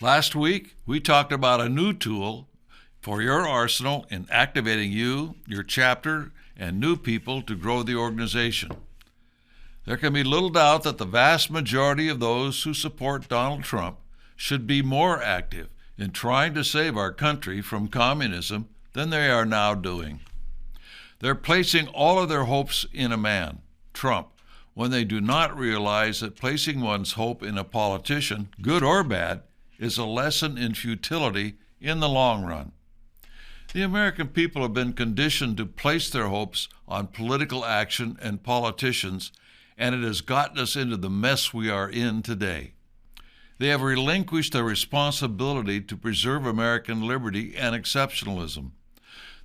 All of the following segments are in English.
Last week, we talked about a new tool for your arsenal in activating you, your chapter, and new people to grow the organization. There can be little doubt that the vast majority of those who support Donald Trump should be more active in trying to save our country from communism than they are now doing. They're placing all of their hopes in a man, Trump, when they do not realize that placing one's hope in a politician, good or bad, is a lesson in futility in the long run. The American people have been conditioned to place their hopes on political action and politicians, and it has gotten us into the mess we are in today. They have relinquished their responsibility to preserve American liberty and exceptionalism.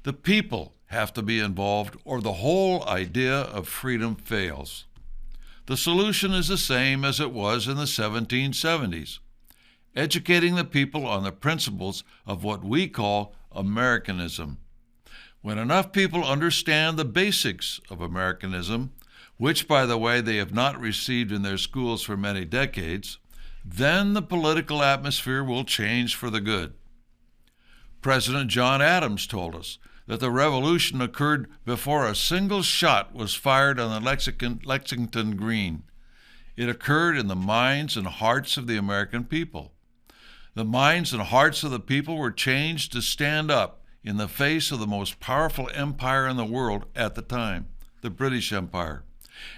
The people have to be involved, or the whole idea of freedom fails. The solution is the same as it was in the 1770s. Educating the people on the principles of what we call Americanism. When enough people understand the basics of Americanism, which, by the way, they have not received in their schools for many decades, then the political atmosphere will change for the good. President John Adams told us that the revolution occurred before a single shot was fired on the Lexington Green. It occurred in the minds and hearts of the American people. The minds and hearts of the people were changed to stand up in the face of the most powerful empire in the world at the time, the British Empire,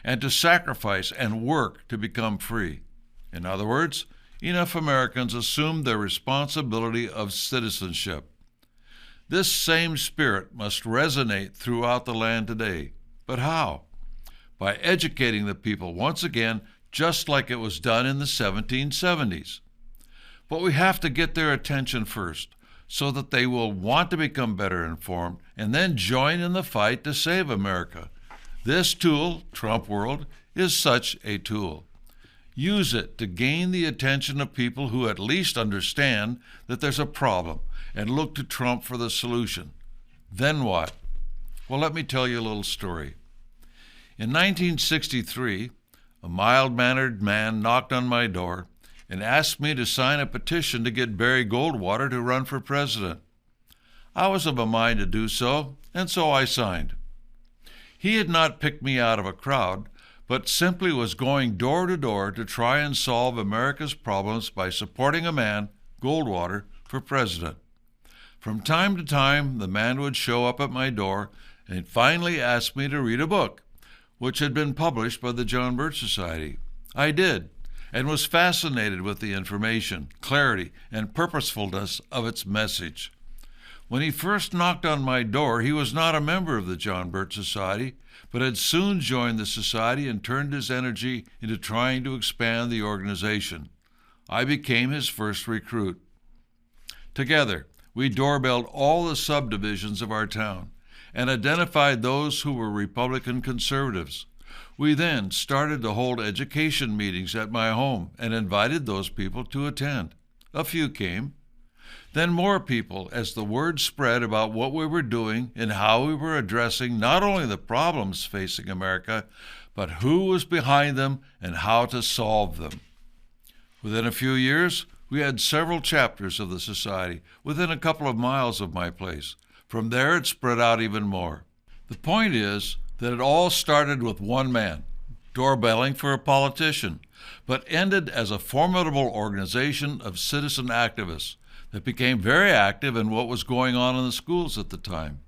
and to sacrifice and work to become free. In other words, enough Americans assumed their responsibility of citizenship. This same spirit must resonate throughout the land today. But how? By educating the people once again, just like it was done in the 1770s. But we have to get their attention first, so that they will want to become better informed and then join in the fight to save America. This tool, Trump World, is such a tool. Use it to gain the attention of people who at least understand that there's a problem and look to Trump for the solution. Then what? Well, let me tell you a little story. In 1963, a mild-mannered man knocked on my door and asked me to sign a petition to get Barry Goldwater to run for president. I was of a mind to do so, and so I signed. He had not picked me out of a crowd, but simply was going door to door to try and solve America's problems by supporting a man, Goldwater, for president. From time to time, the man would show up at my door and finally ask me to read a book, which had been published by the John Birch Society. I did, and was fascinated with the information, clarity, and purposefulness of its message. When he first knocked on my door, he was not a member of the John Birch Society, but had soon joined the society and turned his energy into trying to expand the organization. I became his first recruit. Together, we doorbelled all the subdivisions of our town and identified those who were Republican conservatives. We then started to hold education meetings at my home and invited those people to attend. A few came. Then more people, as the word spread about what we were doing and how we were addressing not only the problems facing America, but who was behind them and how to solve them. Within a few years, we had several chapters of the society within a couple of miles of my place. From there, it spread out even more. The point is that it all started with one man, doorbelling for a politician, but ended as a formidable organization of citizen activists that became very active in what was going on in the schools at the time.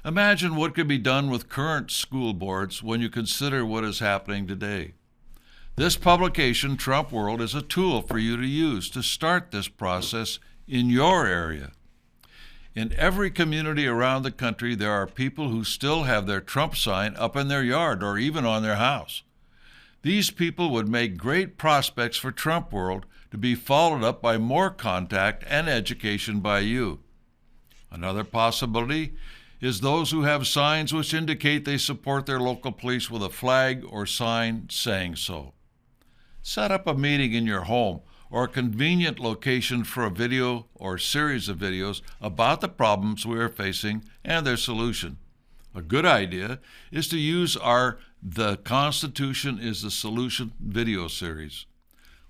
Imagine what could be done with current school boards when you consider what is happening today. This publication, Trump World, is a tool for you to use to start this process in your area. In every community around the country, there are people who still have their Trump sign up in their yard or even on their house. These people would make great prospects for Trump World to be followed up by more contact and education by you. Another possibility is those who have signs which indicate they support their local police with a flag or sign saying so. Set up a meeting in your home or a convenient location for a video or series of videos about the problems we are facing and their solution. A good idea is to use our The Constitution is the Solution video series.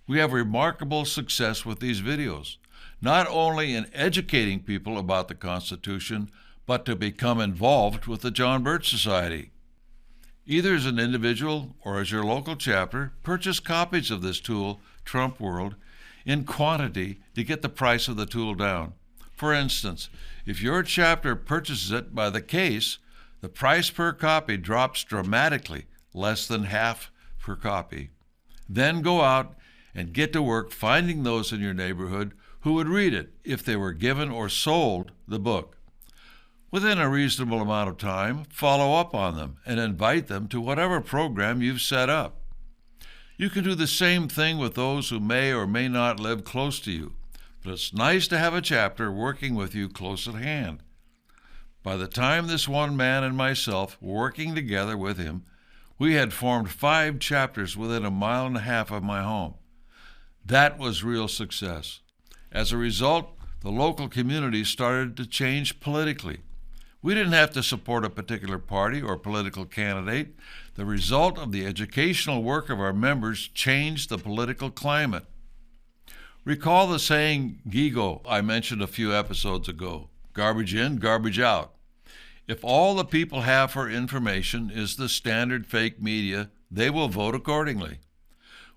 We have remarkable success with these videos. not only in educating people about the Constitution, but to become involved with the John Birch Society. Either as an individual or as your local chapter, purchase copies of this tool, Trump World, in quantity to get the price of the tool down. For instance, if your chapter purchases it by the case, the price per copy drops dramatically, less than half per copy. Then go out and get to work finding those in your neighborhood who would read it if they were given or sold the book. Within a reasonable amount of time, follow up on them and invite them to whatever program you've set up. You can do the same thing with those who may or may not live close to you, but it's nice to have a chapter working with you close at hand. By the time this one man and myself were working together with him, we had formed 5 chapters within a mile and a half of my home. That was real success. As a result, the local community started to change politically. We didn't have to support a particular party or political candidate. The result of the educational work of our members changed the political climate. Recall the saying GIGO I mentioned a few episodes ago, garbage in, garbage out. If all the people have for information is the standard fake media, they will vote accordingly.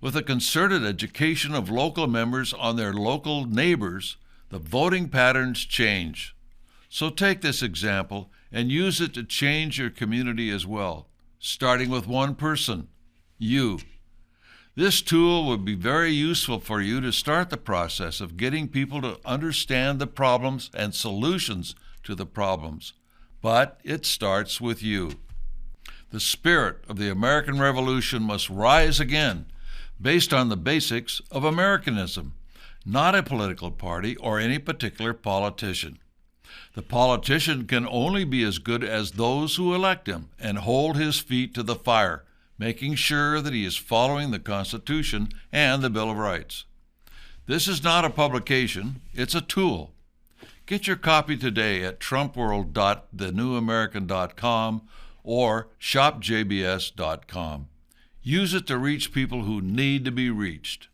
With a concerted education of local members on their local neighbors, the voting patterns change. So take this example and use it to change your community as well, starting with one person, you. This tool would be very useful for you to start the process of getting people to understand the problems and solutions to the problems. But it starts with you. The spirit of the American Revolution must rise again, based on the basics of Americanism, not a political party or any particular politician. The politician can only be as good as those who elect him and hold his feet to the fire, making sure that he is following the Constitution and the Bill of Rights. This is not a publication, it's a tool. Get your copy today at trumpworld.thenewamerican.com or shopjbs.com. Use it to reach people who need to be reached.